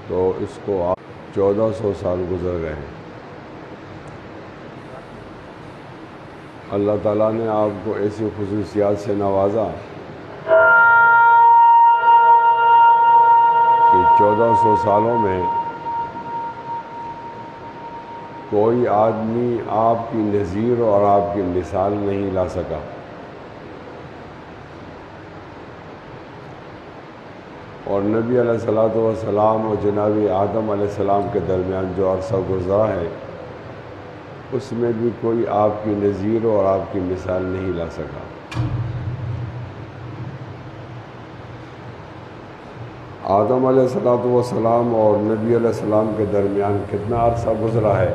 تو اس کو 1400 سال گزر گئے ہیں۔ اللہ تعالیٰ نے آپ کو ایسی خصوصیات سے نوازا کہ 1400 سالوں میں کوئی آدمی آپ کی نظیر اور آپ کی مثال نہیں لا سکا۔ اور نبی علیہ الصلوۃ والسلام اور جناب آدم علیہ السلام کے درمیان جو عرصہ گزرا ہے اس میں بھی کوئی آپ کی نظیر اور آپ کی مثال نہیں لا سکا۔ آدم علیہ الصلوۃ والسلام اور نبی علیہ السلام کے درمیان کتنا عرصہ گزرا ہے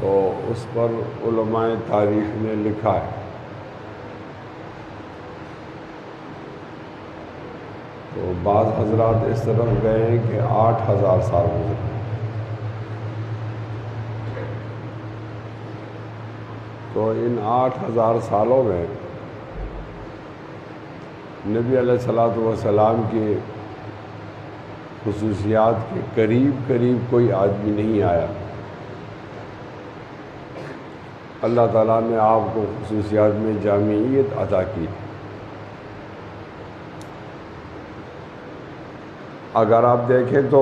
تو اس پر علماء تاریخ نے لکھا ہے۔ تو بعض حضرات اس طرف گئے ہیں کہ 8000 سال گزرے۔ تو ان 8000 سالوں میں نبی علیہ الصلوۃ والسلام کی خصوصیات کے قریب کوئی آدمی نہیں آیا۔ اللہ تعالیٰ نے آپ کو خصوصیات میں جامعیت عطا کی۔ اگر آپ دیکھیں تو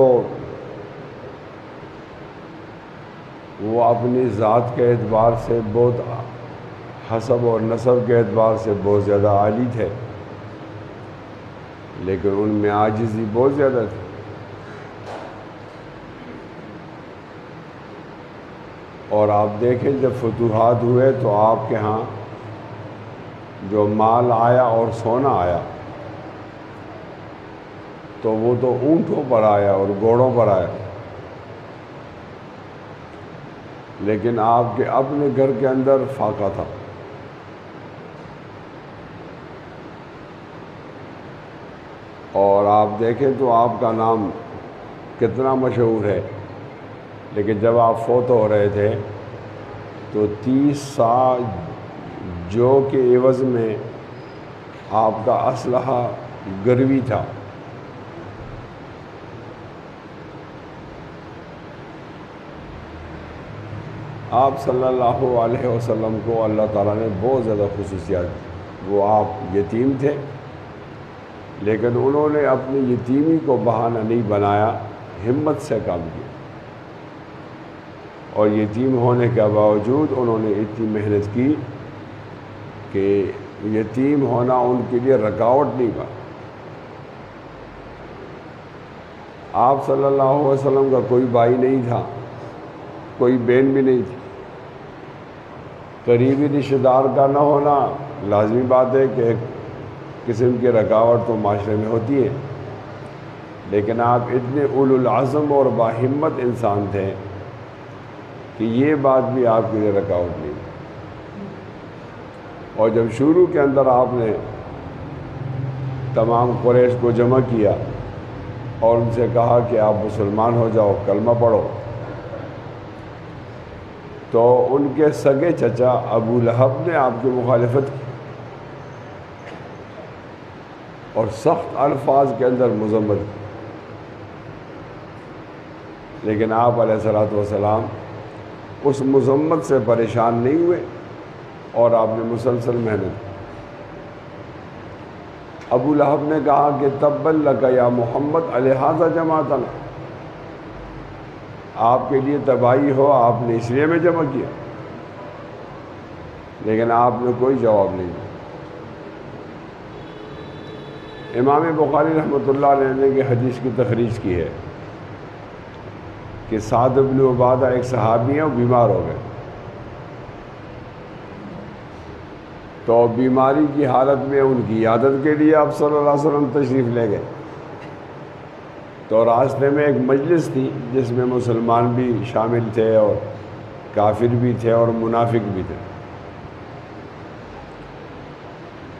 وہ اپنی ذات کے اعتبار سے بہت حسب اور نسب کے اعتبار سے بہت زیادہ عالی تھے، لیکن ان میں عاجزی بہت زیادہ تھی۔ اور آپ دیکھیں جب فتوحات ہوئے تو آپ کے ہاں جو مال آیا اور سونا آیا تو وہ تو اونٹوں پر آیا اور گھوڑوں پر آیا، لیکن آپ کے اپنے گھر کے اندر فاقہ تھا۔ اور آپ دیکھیں تو آپ کا نام کتنا مشہور ہے، لیکن جب آپ فوت ہو رہے تھے تو 30 سال جو کے عوض میں آپ کا اسلحہ گروی تھا۔ آپ صلی اللہ علیہ وسلم کو اللہ تعالیٰ نے بہت زیادہ خصوصیات دی۔ وہ آپ یتیم تھے، لیکن انہوں نے اپنی یتیمی کو بہانہ نہیں بنایا، ہمت سے کام کیا، اور یتیم ہونے کے باوجود انہوں نے اتنی محنت کی کہ یتیم ہونا ان کے لیے رکاوٹ نہیں بنا۔ آپ صلی اللہ علیہ وسلم کا کوئی بھائی نہیں تھا، کوئی بہن بھی نہیں تھی۔ قریبی رشتہ دار کا نہ ہونا لازمی بات ہے کہ ایک قسم کی رکاوٹ تو معاشرے میں ہوتی ہے، لیکن آپ اتنے اولو العزم اور باہمت انسان تھے کہ یہ بات بھی آپ کے لیے رکاوٹ نہیں۔ اور جب شروع کے اندر آپ نے تمام قریش کو جمع کیا اور ان سے کہا کہ آپ مسلمان ہو جاؤ، کلمہ پڑھو، تو ان کے سگے چچا ابو لہب نے آپ کی مخالفت کی اور سخت الفاظ کے اندر مذمت کی، لیکن آپ علیہ الصلوۃ والسلام اس مذمت سے پریشان نہیں ہوئے اور آپ نے مسلسل محنت کی۔ ابو لہب نے کہا کہ تبا لک یا محمد لہذا جمعتنا، آپ کے لیے تباہی ہو، آپ نے اس لیے میں جمع کیا، لیکن آپ نے کوئی جواب نہیں دیا۔ امام بخاری رحمۃ اللہ علیہ نے کہ حدیث کی تخریج کی ہے کہ سعد بن عبادہ ایک صحابی ہیں، وہ بیمار ہو گئے، تو بیماری کی حالت میں ان کی عیادت کے لیے آپ صلی اللہ علیہ وسلم تشریف لے گئے۔ تو راستے میں ایک مجلس تھی جس میں مسلمان بھی شامل تھے اور کافر بھی تھے اور منافق بھی تھے۔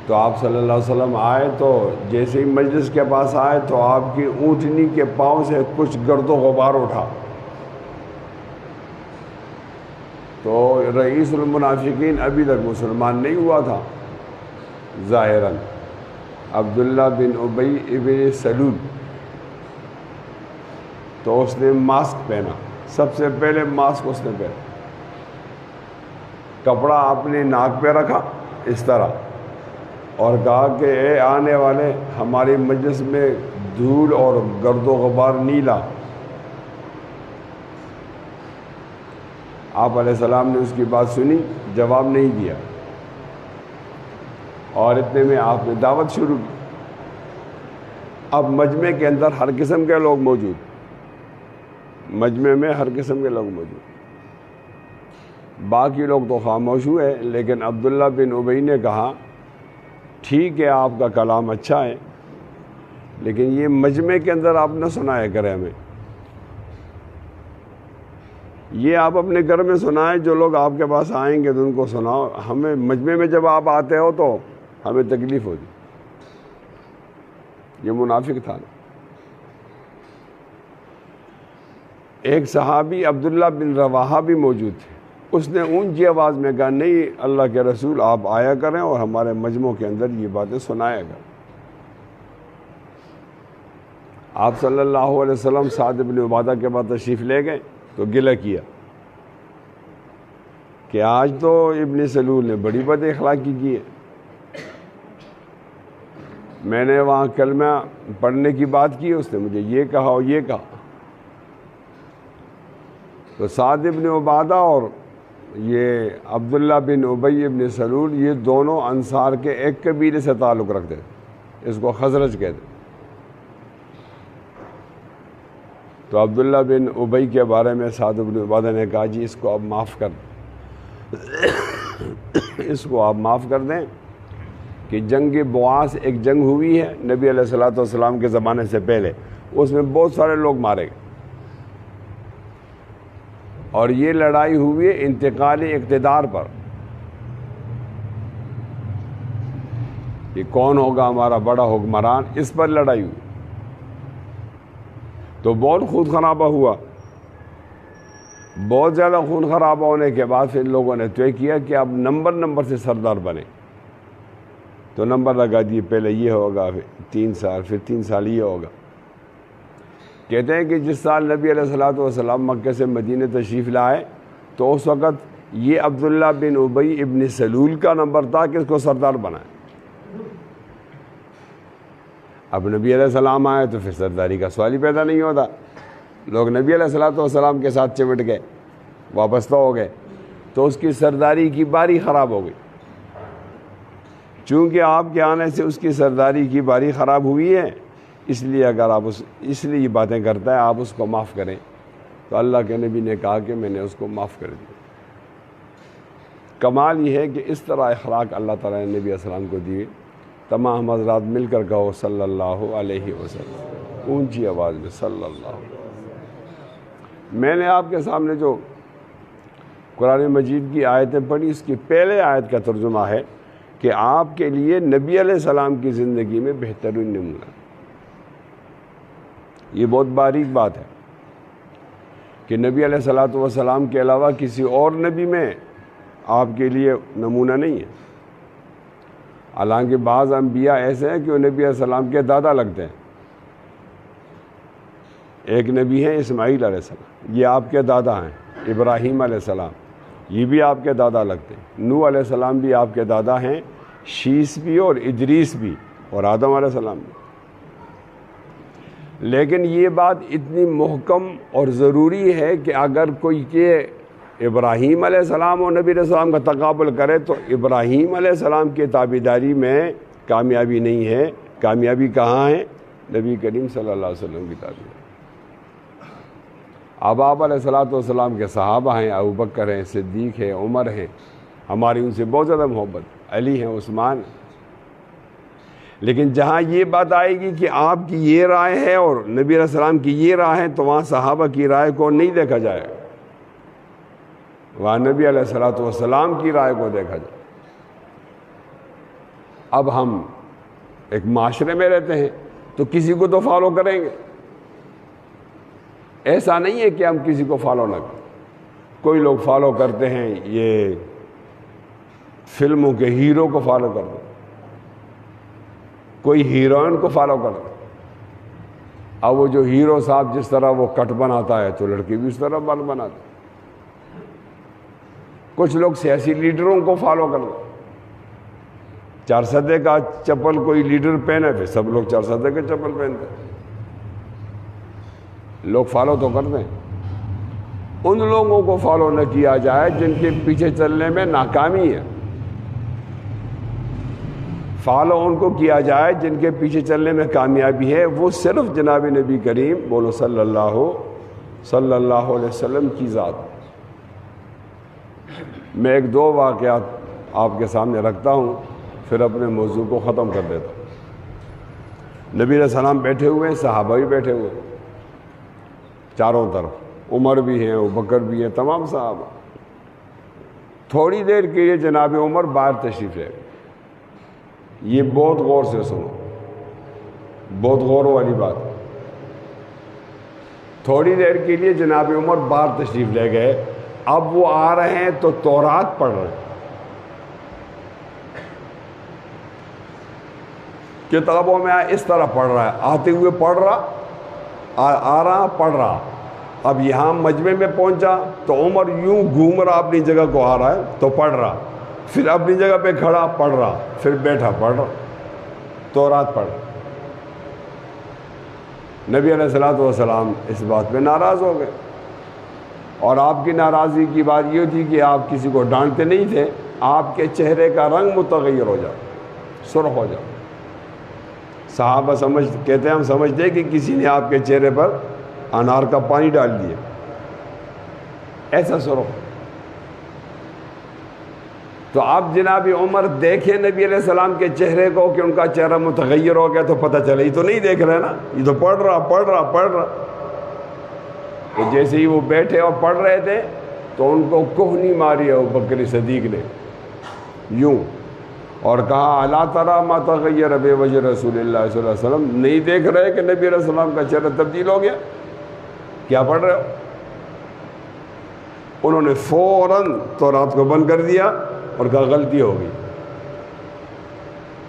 تو آپ صلی اللہ علیہ وسلم آئے تو جیسے ہی مجلس کے پاس آئے تو آپ کی اونٹنی کے پاؤں سے کچھ گرد و غبار اٹھا، تو رئیس المنافقین ابھی تک مسلمان نہیں ہوا تھا ظاہراً، عبداللہ بن ابی ابن سلول، تو اس نے ماسک پہنا، سب سے پہلے ماسک اس نے پہنا، کپڑا اپنے ناک پہ رکھا اس طرح، اور کہا کہ اے آنے والے، ہماری مجلس میں دھول اور گرد و غبار نہیں لا۔ آپ علیہ السلام نے اس کی بات سنی، جواب نہیں دیا، اور اتنے میں آپ نے دعوت شروع کی۔ اب مجمع کے اندر ہر قسم کے لوگ موجود، مجمع میں ہر قسم کے لوگ موجود، باقی لوگ تو خاموش ہوئے، لیکن عبداللہ بن ابی نے کہا ٹھیک ہے آپ کا کلام اچھا ہے، لیکن یہ مجمع کے اندر آپ نہ سنایا کریں ہمیں، یہ آپ اپنے گھر میں سنائیں، جو لوگ آپ کے پاس آئیں گے تو ان کو سناؤ، ہمیں مجمع میں جب آپ آتے ہو تو ہمیں تکلیف ہوتی۔ یہ منافق تھا۔ ایک صحابی عبداللہ بن رواحہ بھی موجود تھے، اس نے اونچی آواز میں کہا نہیں اللہ کے رسول آپ آیا کریں اور ہمارے مجمع کے اندر یہ باتیں سنایا کریں۔ آپ صلی اللہ علیہ وسلم سعد بن عبادہ کے بعد تشریف لے گئے تو گلہ کیا کہ آج تو ابن سلول نے بڑی بد اخلاقی کی ہے، میں نے وہاں کلمہ پڑھنے کی بات کی، اس نے مجھے یہ کہا اور یہ کہا۔ تو سعد بن عبادہ اور یہ عبداللہ بن ابی بن سلول یہ دونوں انصار کے ایک قبیلے سے تعلق رکھتے تھے، اس کو خزرج کہتے ہیں۔ تو عبداللہ بن ابی کے بارے میں سعد بن عبادہ نے کہا جی اس کو آپ معاف کر دیں، اس کو آپ معاف کر دیں کہ جنگ بواس ایک جنگ ہوئی ہے نبی علیہ الصلوۃ والسلام کے زمانے سے پہلے، اس میں بہت سارے لوگ مارے گئے، اور یہ لڑائی ہوئی ہے انتقالی اقتدار پر کہ کون ہوگا ہمارا بڑا حکمران، اس پر لڑائی ہوئی۔ تو بہت خون خرابہ ہوا، بہت زیادہ خون خرابہ ہونے کے بعد پھر لوگوں نے طے کیا کہ اب نمبر سے سردار بنے، تو نمبر لگا دیے، پہلے یہ ہوگا، پھر 3 سال، پھر 3 سال یہ ہوگا۔ کہتے ہیں کہ جس سال نبی علیہ الصلوۃ والسلام مکہ سے مدینہ تشریف لائے تو اس وقت یہ عبداللہ بن ابی ابن سلول کا نمبر تھا کہ اس کو سردار بنائے۔ اب نبی علیہ السلام آئے تو پھر سرداری کا سوال ہی پیدا نہیں ہوتا، لوگ نبی علیہ الصلوۃ والسلام کے ساتھ چمٹ گئے، وابستہ ہو گئے، تو اس کی سرداری کی باری خراب ہو گئی۔ چونکہ آپ کے آنے سے اس کی سرداری کی باری خراب ہوئی ہے، اس لیے اگر آپ اس لیے یہ باتیں کرتا ہے آپ اس کو معاف کریں، تو اللہ کے نبی نے کہا کہ میں نے اس کو معاف کر دیا۔ کمال یہ ہے کہ اس طرح اخلاق اللہ تعالیٰ نے نبی علیہ السلام کو دیے۔ تمام حضرات مل کر کہو صلی اللہ علیہ وسلم، اونچی آواز میں صلی اللہ علیہ وسلم۔ میں نے آپ کے سامنے جو قرآن مجید کی آیتیں پڑھی، اس کی پہلے آیت کا ترجمہ ہے کہ آپ کے لیے نبی علیہ السلام کی زندگی میں بہترین نمونہ۔ یہ بہت باریک بات ہے کہ نبی علیہ الصلوۃ والسلام کے علاوہ کسی اور نبی میں آپ کے لیے نمونہ نہیں ہے۔ حالانکہ بعض انبیاء ایسے ہیں کہ وہ نبی علیہ السلام کے دادا لگتے ہیں۔ ایک نبی ہیں اسماعیل علیہ السلام، یہ آپ کے دادا ہیں۔ ابراہیم علیہ السلام، یہ بھی آپ کے دادا لگتے ہیں۔ نوح علیہ السلام بھی آپ کے دادا ہیں، شیس بھی اور ادریس بھی، اور آدم علیہ السلام بھی۔ لیکن یہ بات اتنی محکم اور ضروری ہے کہ اگر کوئی کہ ابراہیم علیہ السلام اور نبی علیہ السلام کا تقابل کرے تو ابراہیم علیہ السلام کی تابعداری میں کامیابی نہیں ہے، کامیابی کہاں ہے؟ نبی کریم صلی اللہ علیہ وسلم کی تابعداری۔ اب آپ علیہ الصلوۃ والسلام کے صحابہ ہیں، ابوبکر ہیں، صدیق ہیں، عمر ہیں، ہماری ان سے بہت زیادہ محبت، علی ہیں، عثمان۔ لیکن جہاں یہ بات آئے گی کہ آپ کی یہ رائے ہے اور نبی علیہ السلام کی یہ رائے ہے تو وہاں صحابہ کی رائے کو نہیں دیکھا جائے گا، وہاں نبی علیہ الصلوۃ والسلام کی رائے کو دیکھا جائے۔ اب ہم ایک معاشرے میں رہتے ہیں تو کسی کو تو فالو کریں گے، ایسا نہیں ہے کہ ہم کسی کو فالو نہ کریں۔ کوئی لوگ فالو کرتے ہیں، یہ فلموں کے ہیرو کو فالو کرتے ہیں، کوئی ہیروئن کو فالو کرتے ہیں، اب وہ جو ہیرو صاحب جس طرح وہ کٹ بناتا ہے تو لڑکی بھی اس طرح بال بناتے. کچھ لوگ سیاسی لیڈروں کو فالو کرتے. 4 سدے کا چپل کوئی لیڈر پہنے پھر سب لوگ 4 سدے کے چپل پہنتے. لوگ فالو تو کرتے ہیں. ان لوگوں کو فالو نہ کیا جائے جن کے پیچھے چلنے میں ناکامی ہے. فالو ان کو کیا جائے جن کے پیچھے چلنے میں کامیابی ہے. وہ صرف جناب نبی کریم بولو صلی اللہ علیہ وسلم کی ذات. میں 1-2 واقعات آپ کے سامنے رکھتا ہوں پھر اپنے موضوع کو ختم کر دیتا ہوں. نبی علیہ السلام بیٹھے ہوئے ہیں, صحابہ بھی بیٹھے ہوئے ہیں چاروں طرف. عمر بھی ہیں, ابوبکر بھی ہیں, تمام صحابہ. تھوڑی دیر کے لیے جناب عمر باہر تشریف لے گئے. یہ بہت غور سے سنو, بہت غور والی بات. تھوڑی دیر کے لیے جناب عمر باہر تشریف لے گئے. اب وہ آ رہے ہیں تو تورات پڑھ رہے ہیں. کتابوں میں اس طرح پڑھ رہا ہے, آتے ہوئے پڑھ رہا, آ رہا پڑھ رہا. اب یہاں مجمع میں پہنچا تو عمر یوں گھوم رہا, اپنی جگہ کو آ رہا ہے تو پڑھ رہا, پھر اپنی جگہ پہ کھڑا پڑھ رہا, پھر بیٹھا پڑھ رہا, تورات پڑھ رہا. نبی علیہ الصلوۃ والسلام اس بات پہ ناراض ہو گئے. اور آپ کی ناراضگی کی بات یہ تھی کہ آپ کسی کو ڈانٹتے نہیں تھے, آپ کے چہرے کا رنگ متغیر ہو جائے, سرخ ہو جائے. صحابہ کہتے ہیں ہم سمجھتے ہیں کہ کسی نے آپ کے چہرے پر انار کا پانی ڈال دیا, ایسا سرخ. تو آپ جناب عمر دیکھیں نبی علیہ السلام کے چہرے کو کہ ان کا چہرہ متغیر ہو گیا, تو پتہ چلے یہ تو نہیں دیکھ رہے نا, یہ تو پڑھ رہا. تو جیسے ہی وہ بیٹھے اور پڑھ رہے تھے تو ان کو کوہنی ماری ابوبکر صدیق نے یوں, اور کہا الا تری ما تغیر بوجہ رسول اللہ صلی اللہ علیہ وسلم, نہیں دیکھ رہے کہ نبی علیہ السلام کا چہرہ تبدیل ہو گیا, کیا پڑھ رہے ہو؟ انہوں نے فوراً تورات کو بند کر دیا اور کہا غلطی ہو گئی,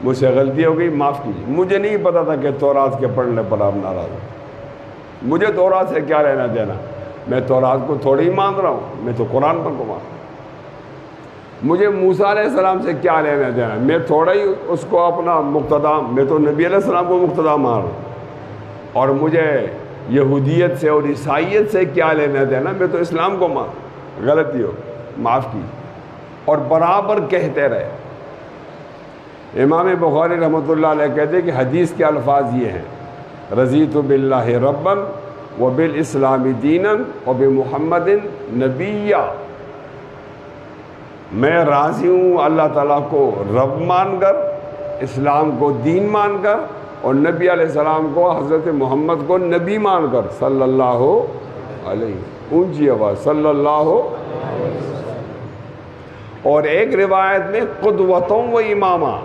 مجھ سے غلطی ہو گئی, معاف کیجیے. مجھے نہیں پتا تھا کہ تورات کے پڑھنے پر آپ ناراض ہیں. مجھے تورات سے کیا لینا دینا, میں تورات کو تھوڑی ہی مان رہا ہوں, میں تو قرآن پر کو مان رہا ہوں. مجھے موسیٰ علیہ السلام سے کیا لینا دینا, میں تھوڑا ہی اس کو اپنا مقتدا, میں تو نبی علیہ السلام کو مقتدا مان رہا ہوں. اور مجھے یہودیت سے اور عیسائیت سے کیا لینا دینا, میں تو اسلام کو مان. غلطی ہو, معاف کی. اور برابر کہتے رہے. امام بخاری رحمۃ اللہ علیہ کہتے ہیں کہ حدیث کے الفاظ یہ ہیں, رضیت باللہ ربا وبالاسلام دینا وبمحمد نبیا. میں راضی ہوں اللہ تعالیٰ کو رب مان کر, اسلام کو دین مان کر, اور نبی علیہ السلام کو, حضرت محمد کو نبی مان کر, صلی اللہ علیہ, اونچی آواز, صلی اللہ. اور ایک روایت میں قدوتوں و امامہ,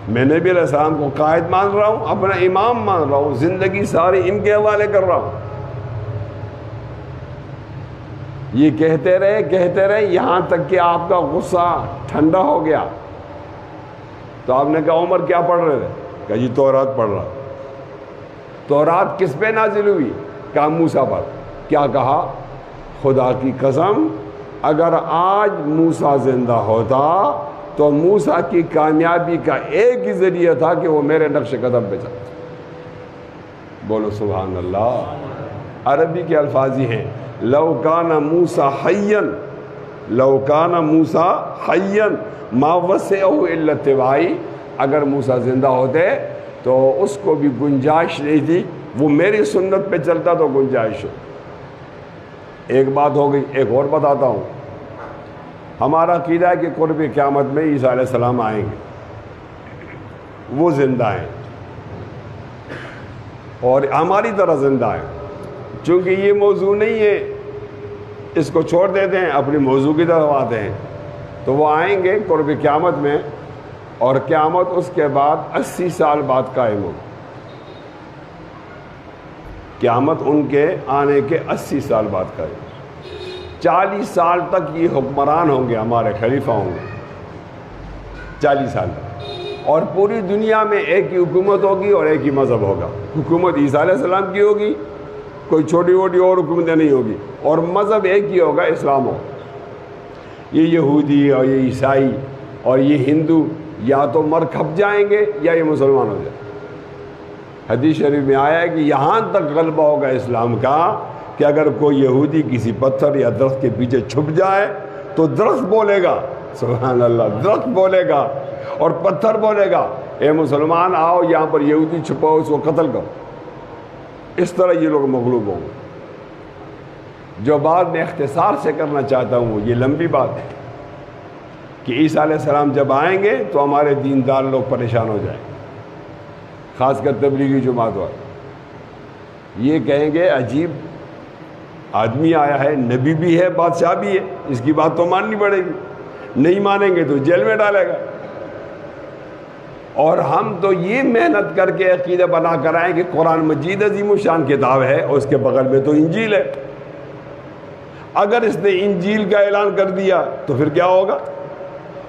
میں نبی علیہ السلام کو قائد مان رہا ہوں, اپنا امام مان رہا ہوں, زندگی ساری ان کے حوالے کر رہا ہوں. یہ کہتے رہے یہاں تک کہ آپ کا غصہ ٹھنڈا ہو گیا. تو آپ نے کہا عمر کیا پڑھ رہے تھے؟ کہا جی تورات پڑھ رہا. تورات کس پہ نازل ہوئی؟ کہا موسیٰ پر. کیا کہا؟ خدا کی قسم اگر آج موسیٰ زندہ ہوتا تو موسیٰ کی کامیابی کا ایک ہی ذریعہ تھا کہ وہ میرے نقش قدم پہ چلتا. بولو سبحان اللہ. عربی کے الفاظ ہی ہیں, لو کان موسیٰ حیا, لو کان موسیٰ حیا ما وسعہ الا اتباعی. اگر موسیٰ زندہ ہوتے تو اس کو بھی گنجائش نہیں تھی, وہ میری سنت پہ چلتا تو گنجائش ہو. ایک بات ہو گئی. ایک اور بتاتا ہوں. ہمارا عقیدہ ہے کہ قرب قیامت میں عیسیٰ علیہ السلام آئیں گے, وہ زندہ ہیں اور ہماری طرح زندہ ہیں. چونکہ یہ موضوع نہیں ہے, اس کو چھوڑ دیتے ہیں, اپنی موضوع کی طرف آتے ہیں. تو وہ آئیں گے قرب قیامت میں, اور قیامت اس کے بعد 80 سال بعد قائم ہوگی. قیامت ان کے آنے کے 80 سال بعد قائم. 40 سال تک یہ حکمران ہوں گے, ہمارے خلیفہ ہوں گے, 40 سال تک. اور پوری دنیا میں ایک ہی حکومت ہوگی اور ایک ہی مذہب ہوگا. حکومت عیسیٰ علیہ السلام کی ہوگی, کوئی چھوٹی موٹی اور حکومتیں نہیں ہوگی, اور مذہب ایک ہی ہوگا, اسلام ہو. یہ یہودی اور یہ عیسائی اور یہ ہندو یا تو مر کھپ جائیں گے یا یہ مسلمان ہو جائیں. حدیث شریف میں آیا ہے کہ یہاں تک غلبہ ہوگا اسلام کا کہ اگر کوئی یہودی کسی پتھر یا درخت کے پیچھے چھپ جائے تو درخت بولے گا, سبحان اللہ, درخت بولے گا اور پتھر بولے گا, اے مسلمان آؤ یہاں پر یہودی چھپاؤ, اس کو قتل کرو. اس طرح یہ لوگ مغلوب ہوں گے. جو بات میں اختصار سے کرنا چاہتا ہوں یہ لمبی بات ہے کہ عیسیٰ علیہ السلام جب آئیں گے تو ہمارے دیندار لوگ پریشان ہو جائیں گے, خاص کر تبلیغی جماعت والے. یہ کہیں گے عجیب آدمی آیا ہے, نبی بھی ہے, بادشاہ بھی ہے, اس کی بات تو ماننی پڑے گی, نہیں مانیں گے تو جیل میں ڈالے گا. اور ہم تو یہ محنت کر کے عقیدہ بنا کر آئیں کہ قرآن مجید عظیم الشان کتاب ہے اور اس کے بغل میں تو انجیل ہے. اگر اس نے انجیل کا اعلان کر دیا تو پھر کیا ہوگا؟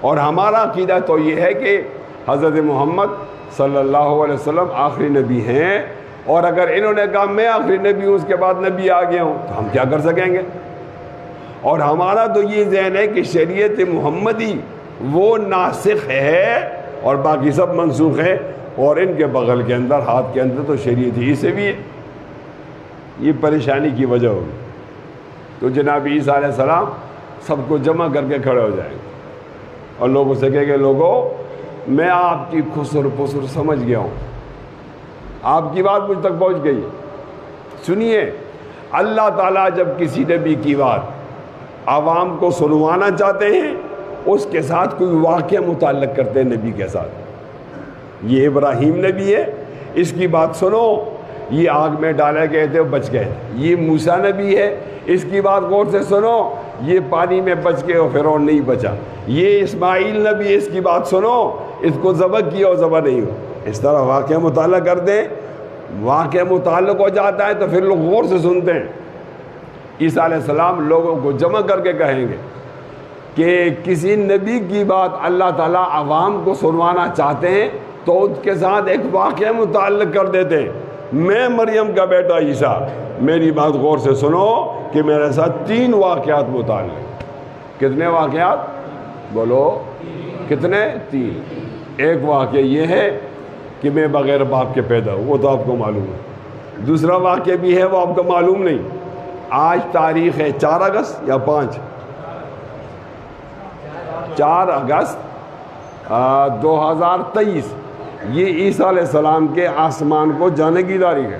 اور ہمارا عقیدہ تو یہ ہے کہ حضرت محمد صلی اللہ علیہ وسلم آخری نبی ہیں, اور اگر انہوں نے کہا میں آخری نبی ہوں, اس کے بعد نبی آ گیا ہوں, تو ہم کیا کر سکیں گے؟ اور ہمارا تو یہ ذہن ہے کہ شریعت محمدی وہ ناسخ ہے اور باقی سب منسوخ ہے, اور ان کے بغل کے اندر, ہاتھ کے اندر تو شریعت ہی سے بھی ہے. یہ پریشانی کی وجہ ہوگی. تو جناب عیسیٰ علیہ السلام سب کو جمع کر کے کھڑے ہو جائیں گے اور لوگوں سے کہیں گے لوگوں میں آپ کی خسر پسر سمجھ گیا ہوں, آپ کی بات مجھ تک پہنچ گئی. سنیے, اللہ تعالیٰ جب کسی نبی کی بات عوام کو سنوانا چاہتے ہیں اس کے ساتھ کوئی واقعہ متعلق کرتے ہیں نبی کے ساتھ. یہ ابراہیم نبی ہے, اس کی بات سنو, یہ آگ میں ڈالے گئے تھے بچ گئے. یہ موسیٰ نبی ہے, اس کی بات غور سے سنو, یہ پانی میں بچ گئے اور فرعون نہیں بچا. یہ اسماعیل نبی, اس کی بات سنو, اس کو ذبح کیا اور ذبح نہیں ہو. اس طرح واقعہ مطالعہ کر دیں, واقعہ متعلق ہو جاتا ہے تو پھر لوگ غور سے سنتے ہیں. عیسیٰ علیہ السلام لوگوں کو جمع کر کے کہیں گے کہ کسی نبی کی بات اللہ تعالیٰ عوام کو سنوانا چاہتے ہیں تو اس کے ساتھ ایک واقعہ متعلق کر دیتے ہیں. میں مریم کا بیٹا عیسیٰ, میری بات غور سے سنو کہ میرے ساتھ 3 واقعات متعلق. کتنے واقعات بولو؟ کتنے؟ 3. ایک واقعہ یہ ہے کہ میں بغیر باپ کے پیدا ہوں, وہ تو آپ کو معلوم ہے. دوسرا واقعہ بھی ہے, وہ آپ کو معلوم نہیں. آج تاریخ ہے 4 اگست یا 5؟ 4 اگست 2023. یہ عیسیٰ علیہ السلام کے آسمان کو جانے کی تاریخ ہے.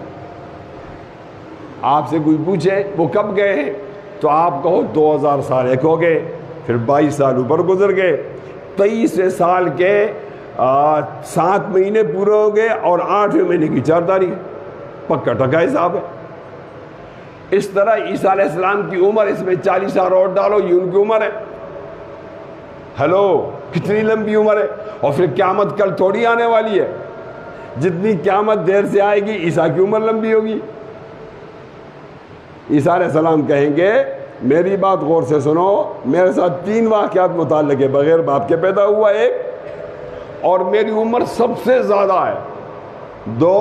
آپ سے کوئی پوچھے وہ کب گئے ہیں تو آپ کہو 2000 سال ایک ہو گئے, پھر 22 سال اوپر گزر گئے, 23 سال کے 7 مہینے پورے ہو گئے اور 8ویں مہینے کی 4 تاریخ. پکا ٹکا حساب ہے. اس طرح عیسیٰ علیہ السلام کی عمر, اس میں 40 سال اور ڈالو, یہ ان کی عمر ہے. ہلو, کتنی لمبی عمر ہے. اور پھر قیامت کل تھوڑی آنے والی ہے, جتنی قیامت دیر سے آئے گی عیسیٰ کی عمر لمبی ہوگی. عیسیٰ علیہ السلام کہیں گے میری بات غور سے سنو, میرے ساتھ 3 واقعات متعلق ہے. بغیر باپ کے پیدا ہوا ایک, اور میری عمر سب سے زیادہ ہے 2,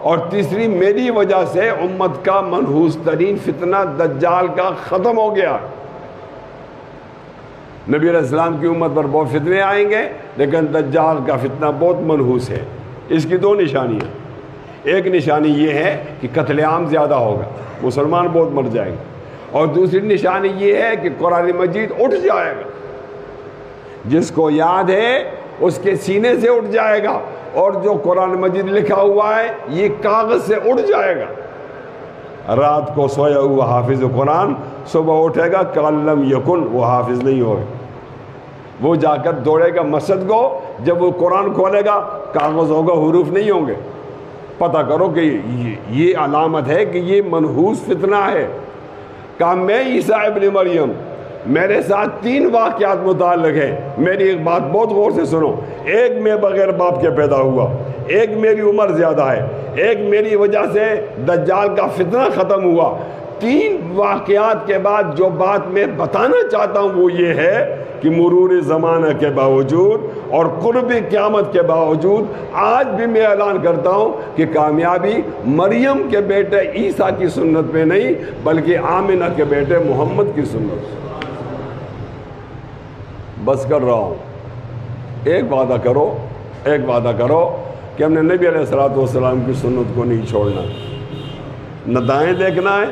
اور تیسری میری وجہ سے امت کا منحوس ترین فتنہ دجال کا ختم ہو گیا. نبی علیہ السلام کی امت پر بہت فتنے آئیں گے لیکن دجال کا فتنہ بہت منحوس ہے. اس کی 2 نشانیاں. ایک نشانی یہ ہے کہ قتل عام زیادہ ہوگا, مسلمان بہت مر جائیں گے, اور دوسری نشانی یہ ہے کہ قرآن مجید اٹھ جائے گا. جس کو یاد ہے اس کے سینے سے اٹھ جائے گا, اور جو قرآن مجید لکھا ہوا ہے یہ کاغذ سے اٹھ جائے گا. رات کو سویا ہوا حافظ قرآن صبح اٹھے گا کالم یکن, وہ حافظ نہیں ہوگا. وہ جا کر دوڑے گا مسجد کو, جب وہ قرآن کھولے گا کاغذ ہوگا, حروف نہیں ہوں گے. پتہ کرو کہ یہ علامت ہے کہ یہ منحوس فتنہ ہے. کہا میں عیسیٰ ابن مریم, میرے ساتھ 3 واقعات متعلق ہیں. میری ایک بات بہت غور سے سنو. ایک میں بغیر باپ کے پیدا ہوا, ایک میری عمر زیادہ ہے, ایک میری وجہ سے دجال کا فتنہ ختم ہوا. 3 واقعات کے بعد جو بات میں بتانا چاہتا ہوں وہ یہ ہے کہ مرور زمانہ کے باوجود اور قرب قیامت کے باوجود آج بھی میں اعلان کرتا ہوں کہ کامیابی مریم کے بیٹے عیسیٰ کی سنت میں نہیں بلکہ آمنہ کے بیٹے محمد کی سنت. بس کر رہا ہوں. ایک وعدہ کرو کہ ہم نے نبی علیہ الصلوۃ والسلام کی سنت کو نہیں چھوڑنا. نہ دائیں دیکھنا ہے،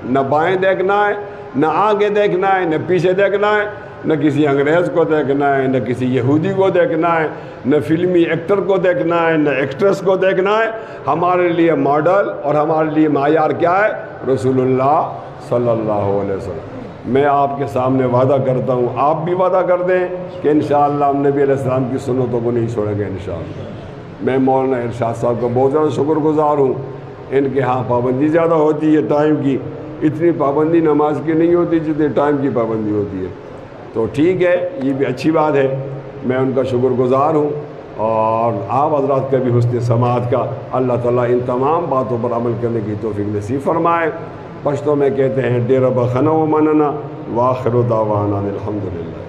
نہ بائیں دیکھنا ہے، نہ آگے دیکھنا ہے، نہ پیچھے دیکھنا ہے، نہ کسی انگریز کو دیکھنا ہے، نہ کسی یہودی کو دیکھنا ہے، نہ فلمی ایکٹر کو دیکھنا ہے، نہ ایکٹریس کو دیکھنا ہے. ہمارے لیے ماڈل اور ہمارے لیے معیار کیا ہے؟ رسول اللہ صلی اللہ علیہ وسلم. میں آپ کے سامنے وعدہ کرتا ہوں، آپ بھی وعدہ کر دیں کہ انشاءاللہ ہم نبی علیہ السلام کی سنتوں کو نہیں چھوڑیں گے انشاءاللہ. میں مولانا ارشاد صاحب کا بہت زیادہ شکر گزار ہوں. ان کے ہاں پابندی زیادہ ہوتی ہے ٹائم کی، اتنی پابندی نماز کی نہیں ہوتی جتنی ٹائم کی پابندی ہوتی ہے. تو ٹھیک ہے، یہ بھی اچھی بات ہے، میں ان کا شکر گزار ہوں. اور آپ حضرات کا بھی حسن سماعت کا. اللہ تعالیٰ ان تمام باتوں پر عمل کرنے کی توفیق نصیب فرمائے. پشتوں میں کہتے ہیں ڈیر بخنو مننا واخر دعوانا الحمدللہ.